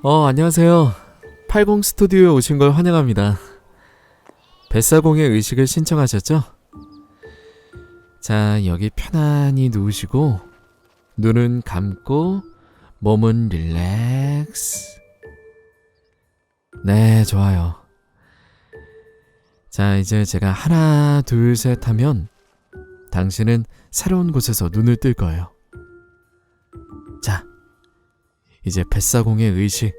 안녕하세요. 80 스튜디오에 오신 걸 환영합니다. 뱃사공의 의식을 신청하셨죠? 자, 여기 편안히 누우시고 눈은 감고 몸은 릴렉스. 네, 좋아요. 자, 이제 제가 하나, 둘, 셋 하면 당신은 새로운 곳에서 눈을 뜰 거예요. 자, 이제 뱃사공의 의식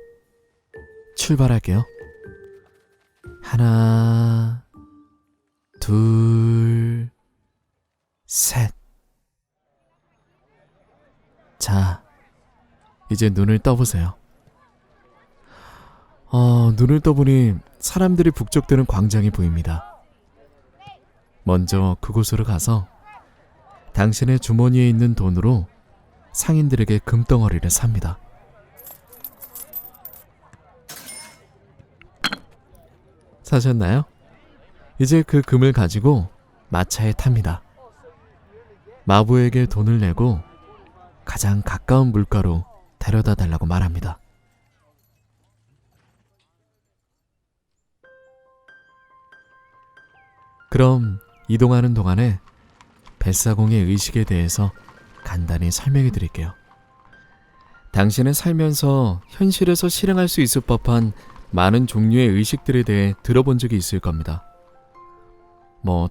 출발할게요. 하나, 둘, 셋. 자, 이제 눈을 떠보세요. 눈을 떠보니 사람들이 북적대는 광장이 보입니다. 먼저 그곳으로 가서 당신의 주머니에 있는 돈으로 상인들에게 금덩어리를 삽니다. 사셨나요? 이제 그 금을 가지고 마차에 탑니다. 마부에게 돈을 내고 가장 가까운 물가로 데려다 달라고 말합니다. 그럼 이동하는 동안에 뱃사공의 의식에 대해서 간단히 설명해 드릴게요. 당신은 살면서 현실에서 실행할 수 있을 법한 많은 종류의 의식들에 대해 들어본 적이 있을 겁니다.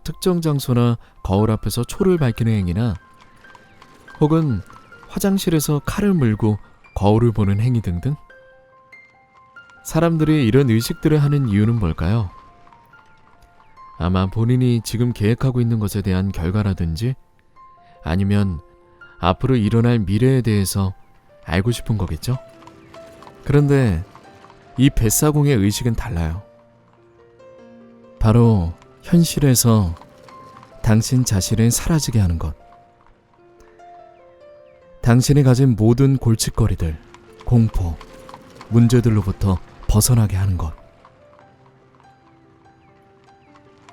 특정 장소나 거울 앞에서 초를 밝히는 행위나 혹은 화장실에서 칼을 물고 거울을 보는 행위 등등. 사람들이 이런 의식들을 하는 이유는 뭘까요? 아마 본인이 지금 계획하고 있는 것에 대한 결과라든지 아니면 앞으로 일어날 미래에 대해서 알고 싶은 거겠죠? 그런데 이 뱃사공의 의식은 달라요. 바로 현실에서 당신 자신을 사라지게 하는 것. 당신이 가진 모든 골칫거리들, 공포, 문제들로부터 벗어나게 하는 것.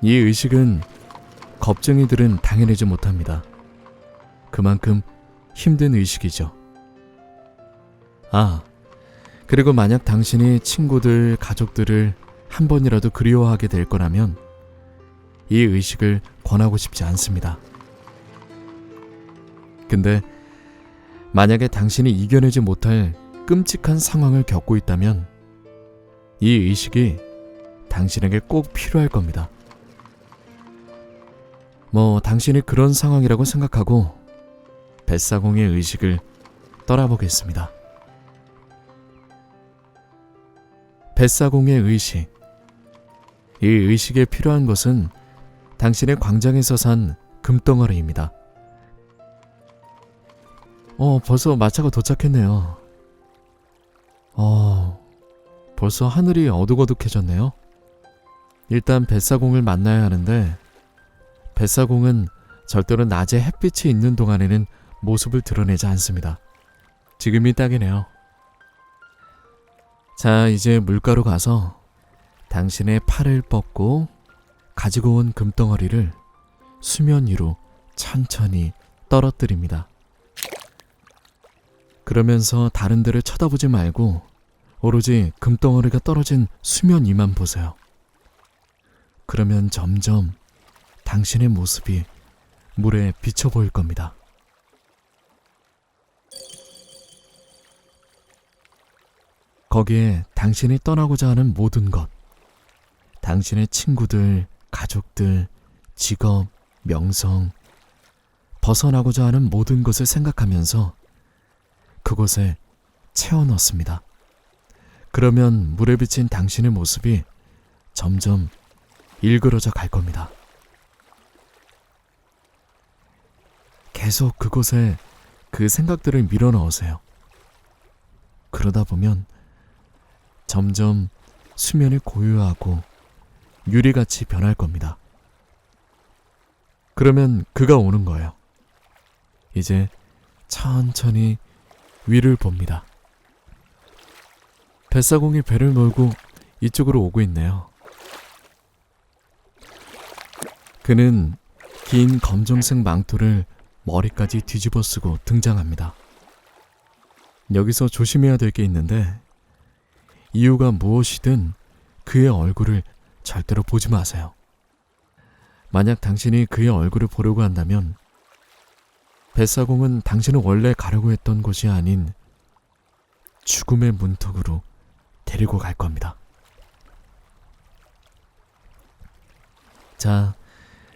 이 의식은 겁쟁이들은 당해내지 못합니다. 그만큼 힘든 의식이죠. 그리고 만약 당신이 친구들, 가족들을 한 번이라도 그리워하게 될 거라면 이 의식을 권하고 싶지 않습니다. 근데 만약에 당신이 이겨내지 못할 끔찍한 상황을 겪고 있다면 이 의식이 당신에게 꼭 필요할 겁니다. 당신이 그런 상황이라고 생각하고 뱃사공의 의식을 떠나보겠습니다. 뱃사공의 의식. 이 의식에 필요한 것은 당신의 광장에서 산 금덩어리입니다. 벌써 마차가 도착했네요. 벌써 하늘이 어둑어둑해졌네요. 일단 뱃사공을 만나야 하는데 뱃사공은 절대로 낮에 햇빛이 있는 동안에는 모습을 드러내지 않습니다. 지금이 딱이네요. 자, 이제 물가로 가서 당신의 팔을 뻗고 가지고 온 금덩어리를 수면 위로 천천히 떨어뜨립니다. 그러면서 다른 데를 쳐다보지 말고 오로지 금덩어리가 떨어진 수면 위만 보세요. 그러면 점점 당신의 모습이 물에 비쳐 보일 겁니다. 거기에 당신이 떠나고자 하는 모든 것, 당신의 친구들, 가족들, 직업, 명성, 벗어나고자 하는 모든 것을 생각하면서 그곳에 채워 넣습니다. 그러면 물에 비친 당신의 모습이 점점 일그러져 갈 겁니다. 계속 그곳에 그 생각들을 밀어 넣으세요. 그러다 보면 점점 수면이 고요하고 유리같이 변할 겁니다. 그러면 그가 오는 거예요. 이제 천천히 위를 봅니다. 뱃사공이 배를 몰고 이쪽으로 오고 있네요. 그는 긴 검정색 망토를 머리까지 뒤집어 쓰고 등장합니다. 여기서 조심해야 될 게 있는데 이유가 무엇이든 그의 얼굴을 절대로 보지 마세요. 만약 당신이 그의 얼굴을 보려고 한다면 뱃사공은 당신을 원래 가려고 했던 곳이 아닌 죽음의 문턱으로 데리고 갈 겁니다. 자,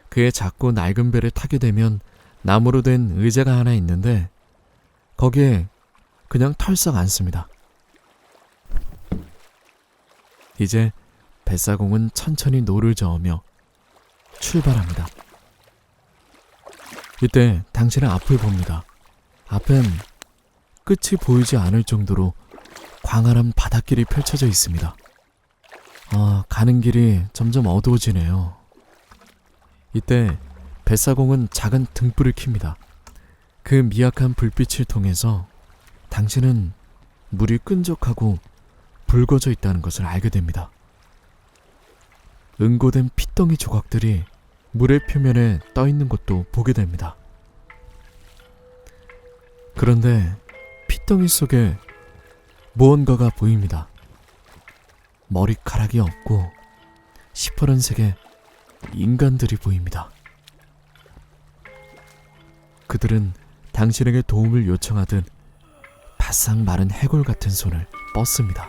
그의 작고 낡은 배를 타게 되면 나무로 된 의자가 하나 있는데 거기에 그냥 털썩 앉습니다. 이제 뱃사공은 천천히 노를 저으며 출발합니다. 이때 당신은 앞을 봅니다. 앞엔 끝이 보이지 않을 정도로 광활한 바닷길이 펼쳐져 있습니다. 가는 길이 점점 어두워지네요. 이때 뱃사공은 작은 등불을 켭니다. 그 미약한 불빛을 통해서 당신은 물이 끈적하고 붉어져 있다는 것을 알게 됩니다. 응고된 핏덩이 조각들이 물의 표면에 떠 있는 것도 보게 됩니다. 그런데 핏덩이 속에 무언가가 보입니다. 머리카락이 없고 시퍼런색의 인간들이 보입니다. 그들은 당신에게 도움을 요청하듯 바싹 마른 해골 같은 손을 뻗습니다.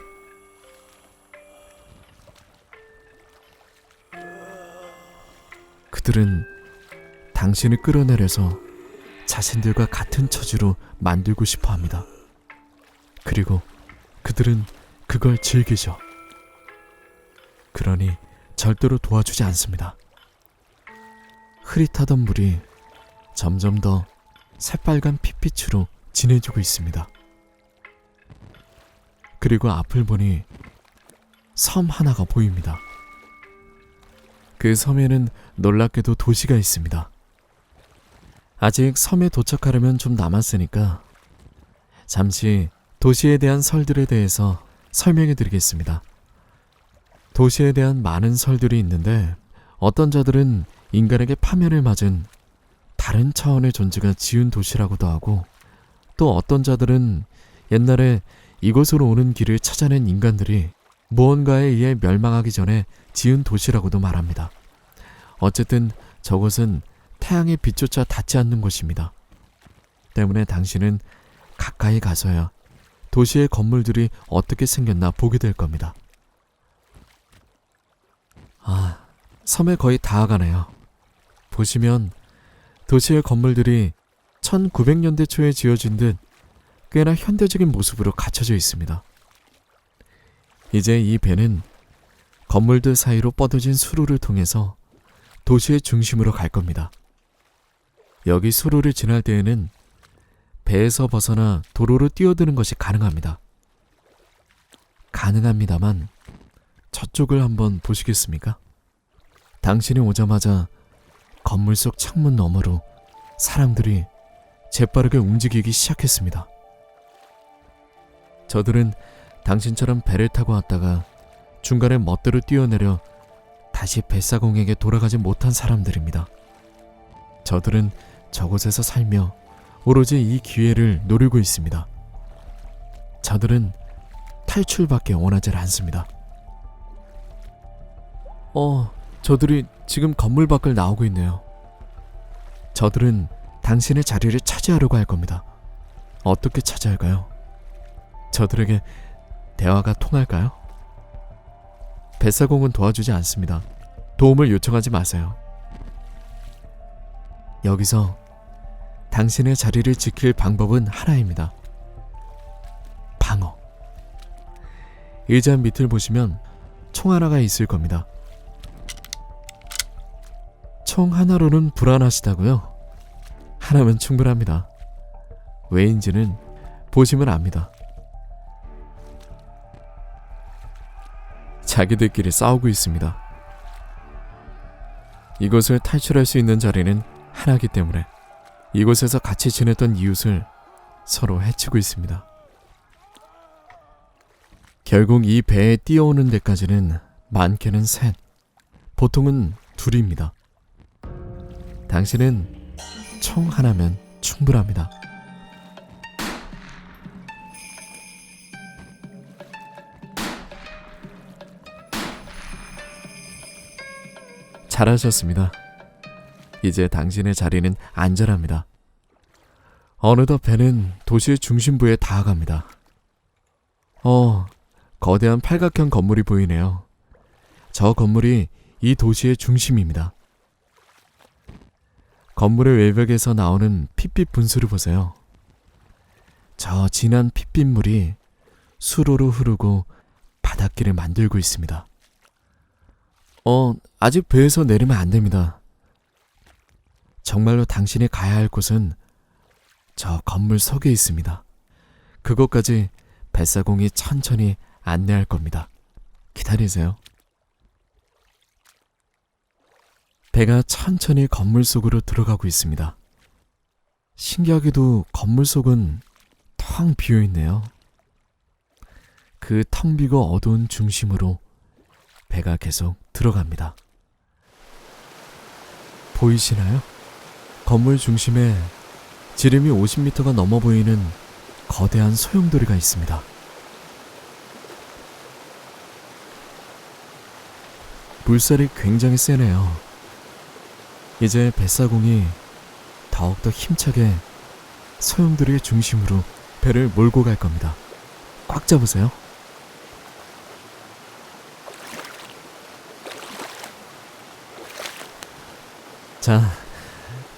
그들은 당신을 끌어내려서 자신들과 같은 처지로 만들고 싶어 합니다. 그리고 그들은 그걸 즐기죠. 그러니 절대로 도와주지 않습니다. 흐릿하던 물이 점점 더 새빨간 핏빛으로 진해지고 있습니다. 그리고 앞을 보니 섬 하나가 보입니다. 그 섬에는 놀랍게도 도시가 있습니다. 아직 섬에 도착하려면 좀 남았으니까 잠시 도시에 대한 설들에 대해서 설명해 드리겠습니다. 도시에 대한 많은 설들이 있는데 어떤 자들은 인간에게 파멸을 맞은 다른 차원의 존재가 지은 도시라고도 하고, 또 어떤 자들은 옛날에 이곳으로 오는 길을 찾아낸 인간들이 무언가에 의해 멸망하기 전에 지은 도시라고도 말합니다. 어쨌든 저곳은 태양의 빛조차 닿지 않는 곳입니다. 때문에 당신은 가까이 가서야 도시의 건물들이 어떻게 생겼나 보게 될 겁니다. 섬에 거의 다 가네요. 보시면 도시의 건물들이 1900년대 초에 지어진 듯 꽤나 현대적인 모습으로 갖춰져 있습니다. 이제 이 배는 건물들 사이로 뻗어진 수로를 통해서 도시의 중심으로 갈 겁니다. 여기 수로를 지날 때에는 배에서 벗어나 도로로 뛰어드는 것이 가능합니다. 가능합니다만 저쪽을 한번 보시겠습니까? 당신이 오자마자 건물 속 창문 너머로 사람들이 재빠르게 움직이기 시작했습니다. 저들은 당신처럼 배를 타고 왔다가 중간에 멋대로 뛰어내려 다시 뱃사공에게 돌아가지 못한 사람들입니다. 저들은 저곳에서 살며 오로지 이 기회를 노리고 있습니다. 저들은 탈출밖에 원하지 않습니다. 저들이 지금 건물 밖을 나오고 있네요. 저들은 당신의 자리를 차지하려고 할 겁니다. 어떻게 차지할까요? 저들에게 대화가 통할까요? 뱃사공은 도와주지 않습니다. 도움을 요청하지 마세요. 여기서 당신의 자리를 지킬 방법은 하나입니다. 방어. 의자 밑을 보시면 총 하나가 있을 겁니다. 총 하나로는 불안하시다고요? 하나면 충분합니다. 왜인지는 보시면 압니다. 자기들끼리 싸우고 있습니다. 이곳을 탈출할 수 있는 자리는 하나이기 때문에 이곳에서 같이 지냈던 이웃을 서로 해치고 있습니다. 결국 이 배에 뛰어오는 데까지는 많게는 셋, 보통은 둘입니다. 당신은 총 하나면 충분합니다. 잘하셨습니다. 이제 당신의 자리는 안전합니다. 어느덧 배는 도시의 중심부에 닿아갑니다. 거대한 팔각형 건물이 보이네요. 저 건물이 이 도시의 중심입니다. 건물의 외벽에서 나오는 핏빛 분수를 보세요. 저 진한 핏빛물이 수로로 흐르고 바닷길을 만들고 있습니다. 아직 배에서 내리면 안 됩니다. 정말로 당신이 가야 할 곳은 저 건물 속에 있습니다. 그곳까지 뱃사공이 천천히 안내할 겁니다. 기다리세요. 배가 천천히 건물 속으로 들어가고 있습니다. 신기하게도 건물 속은 텅 비어 있네요. 그 텅 비고 어두운 중심으로 배가 계속 들어갑니다. 보이시나요? 건물 중심에 지름이 50m가 넘어 보이는 거대한 소용돌이가 있습니다. 물살이 굉장히 세네요. 이제 뱃사공이 더욱더 힘차게 소용돌이의 중심으로 배를 몰고 갈 겁니다. 꽉 잡으세요. 자,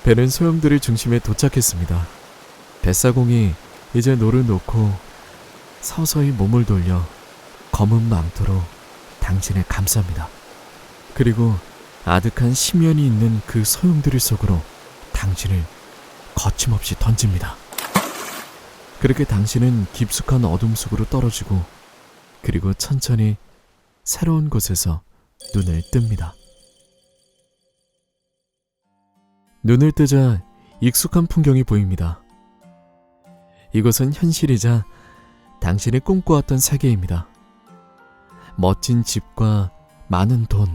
배는 소용돌이 중심에 도착했습니다. 뱃사공이 이제 노를 놓고 서서히 몸을 돌려 검은 망토로 당신을 감쌉니다. 그리고 아득한 심연이 있는 그 소용돌이 속으로 당신을 거침없이 던집니다. 그렇게 당신은 깊숙한 어둠 속으로 떨어지고 그리고 천천히 새로운 곳에서 눈을 뜹니다. 눈을 뜨자 익숙한 풍경이 보입니다. 이곳은 현실이자 당신이 꿈꿔왔던 세계입니다. 멋진 집과 많은 돈,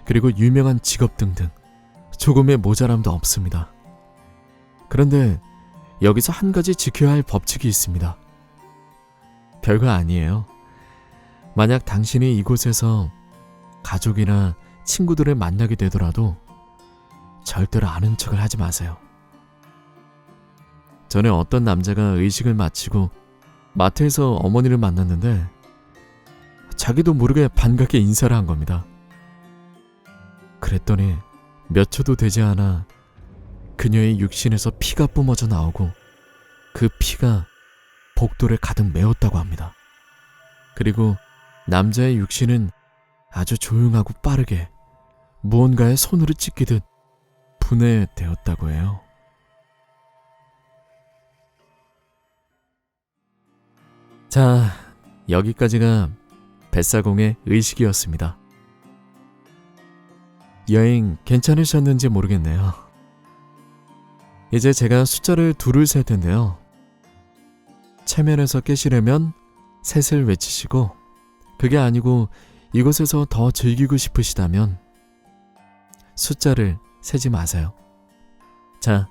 그리고 유명한 직업 등등 조금의 모자람도 없습니다. 그런데 여기서 한 가지 지켜야 할 법칙이 있습니다. 별거 아니에요. 만약 당신이 이곳에서 가족이나 친구들을 만나게 되더라도 절대로 아는 척을 하지 마세요. 전에 어떤 남자가 의식을 마치고 마트에서 어머니를 만났는데 자기도 모르게 반갑게 인사를 한 겁니다. 그랬더니 몇 초도 되지 않아 그녀의 육신에서 피가 뿜어져 나오고 그 피가 복도를 가득 메웠다고 합니다. 그리고 남자의 육신은 아주 조용하고 빠르게 무언가에 손으로 찢기듯 분해되었다고 해요. 자, 여기까지가 뱃사공의 의식이었습니다. 여행 괜찮으셨는지 모르겠네요. 이제 제가 숫자를 2를 셀 텐데요. 체면에서 깨시려면 셋을 외치시고, 그게 아니고 이곳에서 더 즐기고 싶으시다면 숫자를 세지 마세요. 자,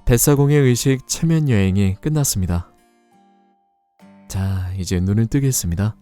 뱃사공의 의식 체면 여행이 끝났습니다. 자, 이제 눈을 뜨겠습니다.